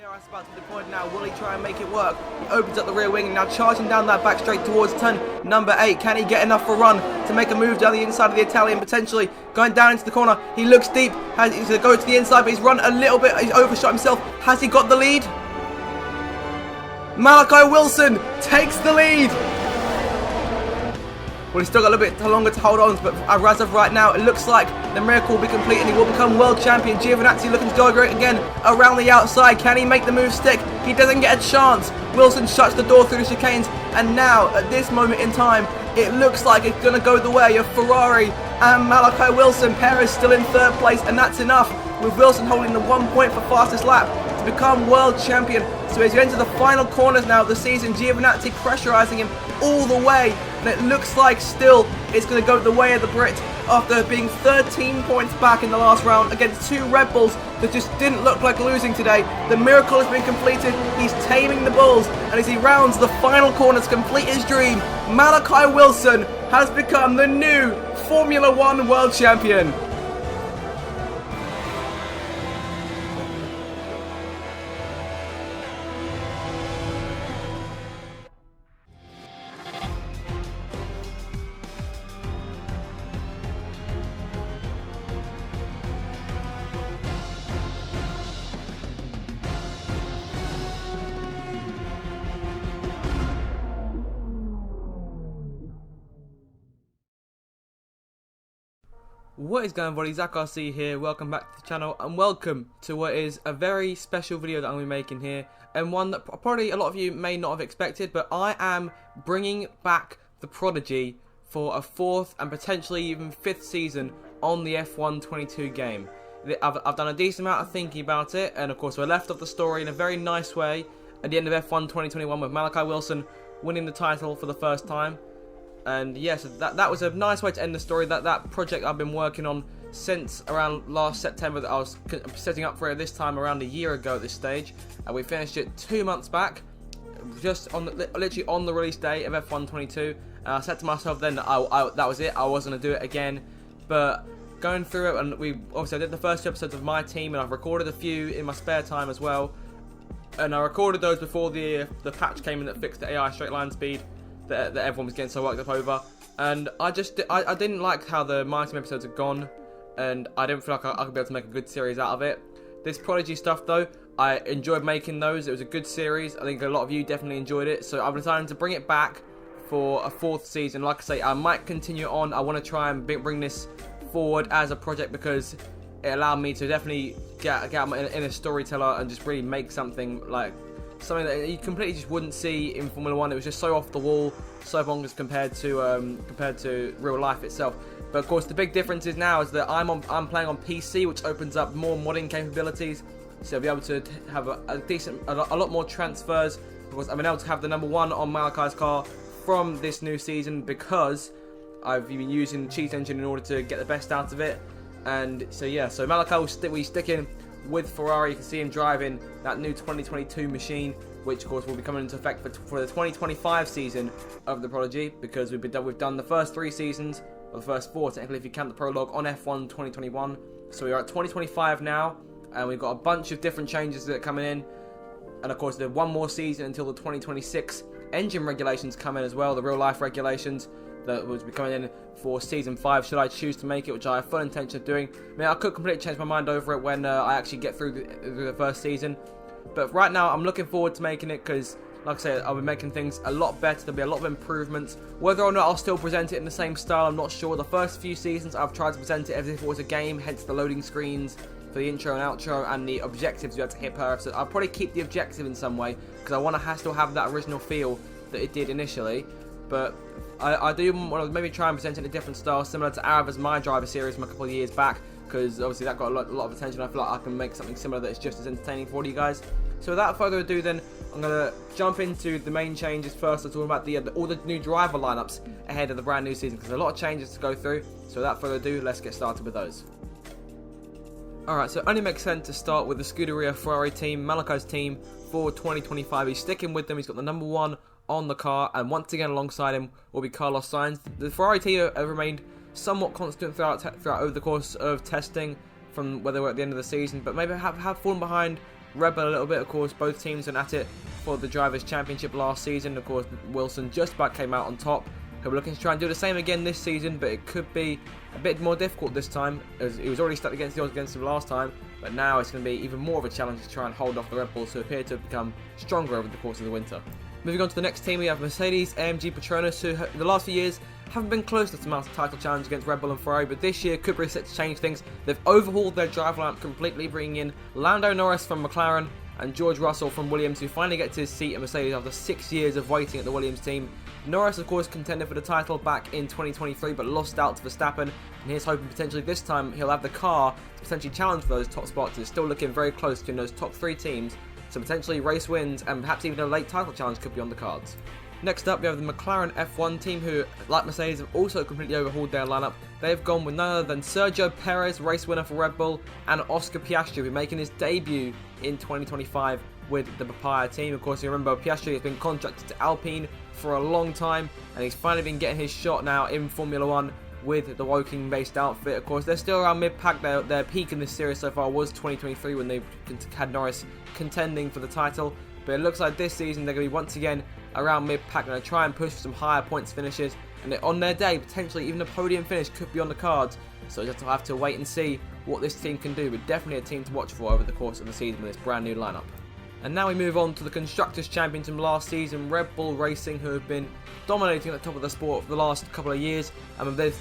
That's about to be deployed now. Will he try and make it work? He opens up the rear wing and now charging down that back straight towards turn number 8. Can he get enough for a run to make a move down the inside of the Italian, potentially going down into the corner? He looks deep. He's going to go to the inside, but he's run a little bit. He's overshot himself. Has he got the lead? Malachi Wilson takes the lead. Well, he's still got a little bit longer to hold on, but as of right now, it looks like the miracle will be complete and he will become world champion. Giovinazzi looking to go again around the outside. Can he make the move stick? He doesn't get a chance. Wilson shuts the door through the chicanes, and now, at this moment in time, it looks like it's going to go the way of Ferrari and Malachi Wilson. Perez still in third place, and that's enough, with Wilson holding the 1 point for fastest lap to become world champion. So as you enter the final corners now of the season, Giovinazzi pressurising him all the way, and it looks like still it's going to go the way of the Brit after being 13 points back in the last round against two Red Bulls that just didn't look like losing today. The miracle has been completed. He's taming the Bulls, and as he rounds the final corner to complete his dream, Malachi Wilson has become the new Formula One world champion. What is going on, everybody? Zach RC here. Welcome back to the channel and welcome to what is a very special video that I'm going to be making here, and one that probably a lot of you may not have expected, but I am bringing back the Prodigy for a 4th and potentially even 5th season on the F1 22 game. I've done a decent amount of thinking about it, and of course we're left off the story in a very nice way at the end of F1 2021 with Malachi Wilson winning the title for the first time. And yes, that was a nice way to end the story. That project I've been working on since around last September, that I was setting up for it this time around a year ago at this stage, and we finished it 2 months back, just on literally on the release day of F1 22. And I said to myself then that that was it. I wasn't gonna do it again. But going through it, and I did the first 2 episodes of my team, and I've recorded a few in my spare time as well. And I recorded those before the patch came in that fixed the AI straight line speed that everyone was getting so worked up over, and I didn't like how the My Team episodes had gone, and I didn't feel like I could be able to make a good series out of it. This Prodigy stuff though, I enjoyed making those. It was a good series. I think a lot of you definitely enjoyed it, so I've decided to bring it back for a 4th season. Like I say, I might continue on. I want to try and bring this forward as a project because it allowed me to definitely get out my inner storyteller and just really make something that you completely just wouldn't see in Formula One. It was just so off the wall, so bonkers compared to real life itself. But of course, the big difference is now is that I'm playing on PC, which opens up more modding capabilities. So I'll be able to have a lot more transfers, because I've been able to have the number 1 on Malachi's car from this new season because I've been using the cheat engine in order to get the best out of it. And so yeah, so Malachi will stick in with Ferrari. You can see him driving that new 2022 machine, which of course will be coming into effect for the 2025 season of the Prodigy, because we've done the first 3 seasons, or the first 4 technically if you count the prologue, on F1 2021. So we are at 2025 now, and we've got a bunch of different changes that are coming in, and of course there's 1 more season until the 2026 engine regulations come in as well, the real life regulations that will be coming in for season 5 should I choose to make it, which I have full intention of doing. I mean, I could completely change my mind over it when I actually get through the first season, but right now I'm looking forward to making it because, like I said, I'll be making things a lot better. There'll be a lot of improvements. Whether or not I'll still present it in the same style, I'm not sure. The first few seasons I've tried to present it as if it was a game, hence the loading screens for the intro and outro and the objectives you have to hit per episode. I'll probably keep the objective in some way because I want to still have that original feel that it did initially. But I do want to maybe try and present it in a different style, similar to Aarava's My Driver series from a couple of years back, because obviously that got a lot of attention. I feel like I can make something similar that's just as entertaining for you guys. So without further ado then, I'm going to jump into the main changes first. I'm talking about all the new driver lineups ahead of the brand new season, because there's a lot of changes to go through. So without further ado, let's get started with those. Alright, so it only makes sense to start with the Scuderia Ferrari team, Malachi's team, for 2025. He's sticking with them. He's got the number 1 on the car, and once again alongside him will be Carlos Sainz. The Ferrari team have remained somewhat constant throughout over the course of testing from where they were at the end of the season, but maybe have fallen behind Red Bull a little bit. Of course, both teams are at it for the Drivers' Championship last season. Of course, Wilson just about came out on top. He'll be looking to try and do the same again this season, but it could be a bit more difficult this time, as he was already stuck against the odds against him last time. But now it's going to be even more of a challenge to try and hold off the Red Bulls, who appear to have become stronger over the course of the winter. Moving on to the next team, we have Mercedes AMG Petronas, who in the last few years haven't been close to the title challenge against Red Bull and Ferrari, but this year could be set to change things. They've overhauled their drive lineup completely, bringing in Lando Norris from McLaren and George Russell from Williams, who finally gets his seat at Mercedes after 6 years of waiting at the Williams team. Norris, of course, contended for the title back in 2023, but lost out to Verstappen, and he's hoping potentially this time he'll have the car to potentially challenge for those top spots. It's still looking very close between those top 3 teams, so potentially race wins and perhaps even a late title challenge could be on the cards. Next up, we have the McLaren F1 team, who, like Mercedes, have also completely overhauled their lineup. They've gone with none other than Sergio Perez, race winner for Red Bull, and Oscar Piastri, who's making his debut in 2025 with the Papaya team. Of course, you remember Piastri has been contracted to Alpine for a long time, and he's finally been getting his shot now in Formula 1 with the Woking-based outfit. Of course, they're still around mid-pack. Their peak in this series so far was 2023 when they had Norris contending for the title. But it looks like this season they're going to be once again around mid-pack, and try and push for some higher points finishes. And on their day, potentially even a podium finish could be on the cards. So just have to wait and see what this team can do. But definitely a team to watch for over the course of the season with this brand new lineup. And now we move on to the Constructors' Champions from last season, Red Bull Racing, who have been dominating at the top of the sport for the last couple of years. They've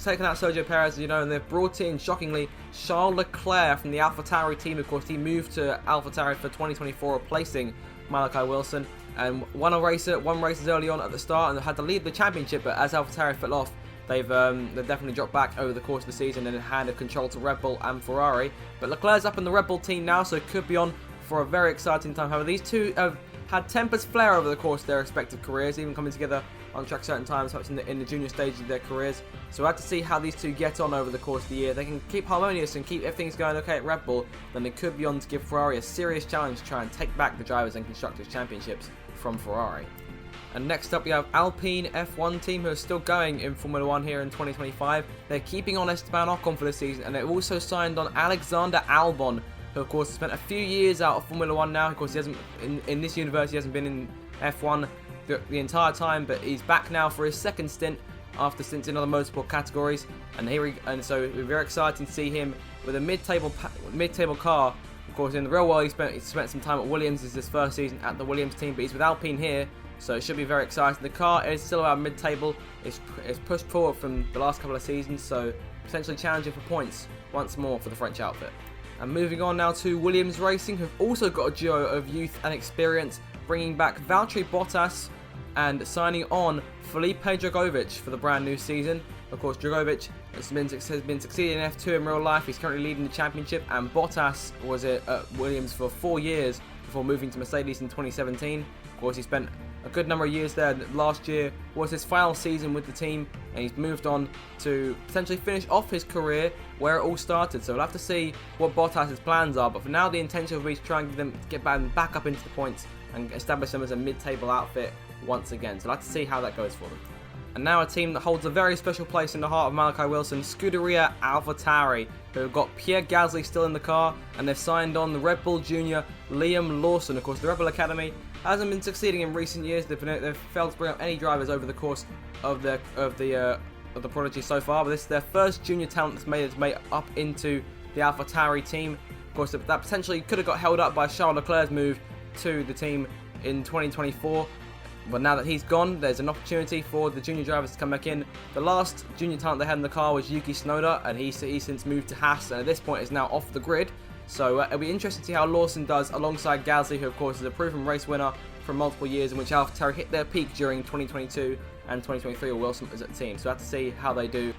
taken out Sergio Perez, as you know, and they've brought in, shockingly, Charles Leclerc from the AlphaTauri team. Of course, he moved to AlphaTauri for 2024, replacing Malachi Wilson, and won races early on at the start and had to lead the championship, but as AlphaTauri fell off, they've definitely dropped back over the course of the season and handed control to Red Bull and Ferrari. But Leclerc's up in the Red Bull team now, so it could be on for a very exciting time. However, these two have had tempers flare over the course of their respective careers, even coming together on track certain times, perhaps in the junior stages of their careers. So we'll have to see how these two get on over the course of the year. If they can keep harmonious and keep everything's going okay at Red Bull, then they could be on to give Ferrari a serious challenge to try and take back the Drivers' and Constructors' Championships from Ferrari. And next up, we have Alpine F1 team, who are still going in Formula 1 here in 2025. They're keeping on Esteban Ocon for this season, and they've also signed on Alexander Albon, who of course has spent a few years out of Formula 1 now. Of course, he hasn't in this universe, he hasn't been in F1 the entire time, but he's back now for his second stint after stints in other motorsport categories. And so we're very excited to see him with a mid-table car. Of course, in the real world, he spent some time at Williams. This is his first season at the Williams team, but he's with Alpine here, so it should be very exciting. The car is still about mid-table. It's pushed forward from the last couple of seasons, so potentially challenging for points once more for the French outfit. And moving on now to Williams Racing, who've also got a duo of youth and experience, bringing back Valtteri Bottas and signing on Felipe Drugovich for the brand new season. Of course, Drugovich has been succeeding in F2 in real life. He's currently leading the championship, and Bottas was at Williams for 4 years before moving to Mercedes in 2017. Of course, he spent a good number of years there. Last year was his final season with the team, and he's moved on to potentially finish off his career where it all started. So we'll have to see what Bottas' plans are, but for now the intention will be to try and get back up into the points and establish them as a mid-table outfit once again. So we'll have to see how that goes for them. And now a team that holds a very special place in the heart of Malachi Wilson, Scuderia AlphaTauri, who have got Pierre Gasly still in the car, and they've signed on the Red Bull Junior Liam Lawson. Of course, the Red Bull Academy hasn't been succeeding in recent years. They've failed to bring up any drivers over the course of the Prodigy so far, but this is their first junior talent that's made its way up into the AlphaTauri team. Of course, that potentially could have got held up by Charles Leclerc's move to the team in 2024. But now that he's gone, there's an opportunity for the junior drivers to come back in. The last junior talent they had in the car was Yuki Tsunoda, and he's since moved to Haas, and at this point is now off the grid. So it'll be interesting to see how Lawson does alongside Gasly, who of course is a proven race winner for multiple years, in which AlphaTauri hit their peak during 2022 and 2023 when Wilson was at the team. So we'll have to see how they do.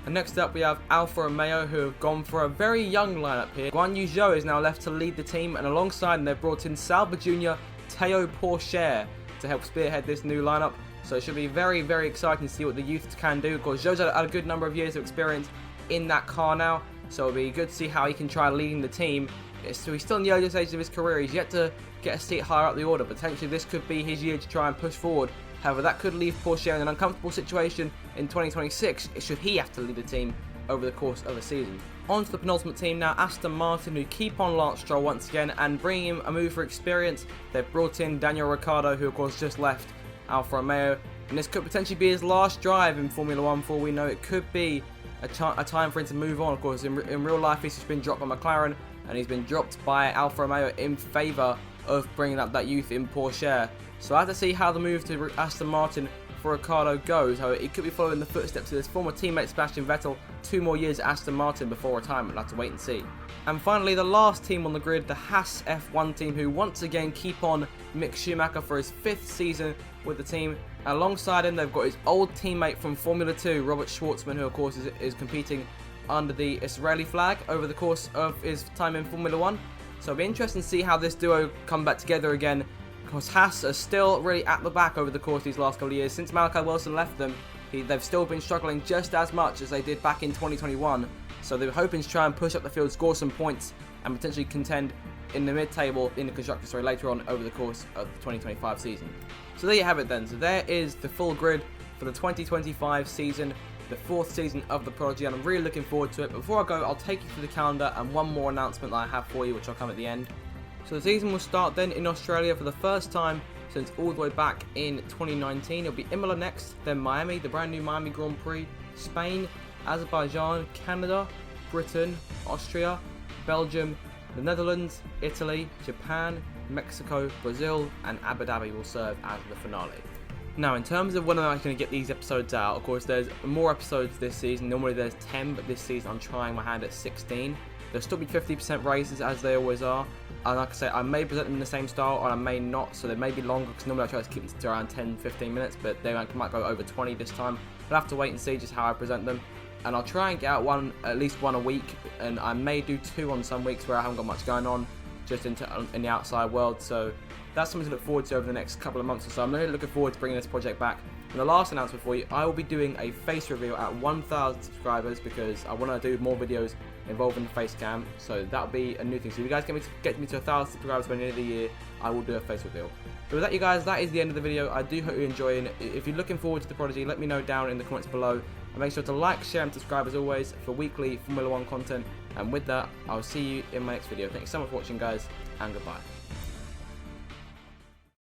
And next up, we have Alfa Romeo, who have gone for a very young lineup here. Guan Yu Zhou is now left to lead the team, and alongside them they've brought in Sauber Jr. Théo Pourchaire to help spearhead this new lineup. So it should be very, very exciting to see what the youth can do. Of course, Zhou's had a good number of years of experience in that car now, so it'll be good to see how he can try leading the team. So he's still in the early stages of his career. He's yet to get a seat higher up the order. Potentially this could be his year to try and push forward. However, that could leave Pourchaire in an uncomfortable situation in 2026 should he have to lead the team over the course of a season. On to the penultimate team now, Aston Martin, who keep on Lance Stroll once again and bringing him a move for experience. They've brought in Daniel Ricciardo, who of course just left Alfa Romeo, and this could potentially be his last drive in Formula 1 for all we know. It could be a time for him to move on. Of course, in real life he's just been dropped by McLaren, and he's been dropped by Alfa Romeo in favour of bringing up that youth in Porsche. So I have to see how the move to Aston Martin for Ricciardo goes. However, it could be following the footsteps of his former teammate Sebastian Vettel. 2 more years at Aston Martin before retirement. We'll have to wait and see. And finally, the last team on the grid, the Haas F1 team, who once again keep on Mick Schumacher for his 5th season with the team. Alongside him, they've got his old teammate from Formula 2, Robert Schwartzman, who of course is competing under the Israeli flag over the course of his time in Formula 1. So it'll be interesting to see how this duo come back together again, because Haas are still really at the back over the course of these last couple of years. Since Malachi Wilson left them, they've still been struggling just as much as they did back in 2021. So they're hoping to try and push up the field, score some points, and potentially contend in the mid-table in the Constructors' Race later on over the course of the 2025 season. So there you have it then. So there is the full grid for the 2025 season, the 4th season of the Prodigy, and I'm really looking forward to it. But before I go, I'll take you through the calendar and one more announcement that I have for you, which will come at the end. So the season will start then in Australia for the first time since all the way back in 2019. It'll be Imola next, then Miami, the brand new Miami Grand Prix, Spain, Azerbaijan, Canada, Britain, Austria, Belgium, the Netherlands, Italy, Japan, Mexico, Brazil, and Abu Dhabi will serve as the finale. Now, in terms of when I'm going to get these episodes out, of course, there's more episodes this season. Normally there's 10, but this season I'm trying my hand at 16. There'll still be 50% races, as they always are. And like I say, I may present them in the same style, or I may not, so they may be longer, because normally I try to keep them to around 10-15 minutes, but they might go over 20 this time. I'll have to wait and see just how I present them. And I'll try and get out at least one a week, and I may do 2 on some weeks where I haven't got much going on, just in the outside world. So that's something to look forward to over the next couple of months or so. I'm really looking forward to bringing this project back. And the last announcement for you, I will be doing a face reveal at 1,000 subscribers, because I want to do more videos involving the face cam. So that'll be a new thing. So if you guys get me to 1,000 subscribers by the end of the year, I will do a face reveal. So with that, you guys, that is the end of the video. I do hope you're enjoying it. If you're looking forward to the Prodigy, let me know down in the comments below. And make sure to like, share, and subscribe as always for weekly Formula 1 content. And with that, I'll see you in my next video. Thanks so much for watching, guys, and goodbye.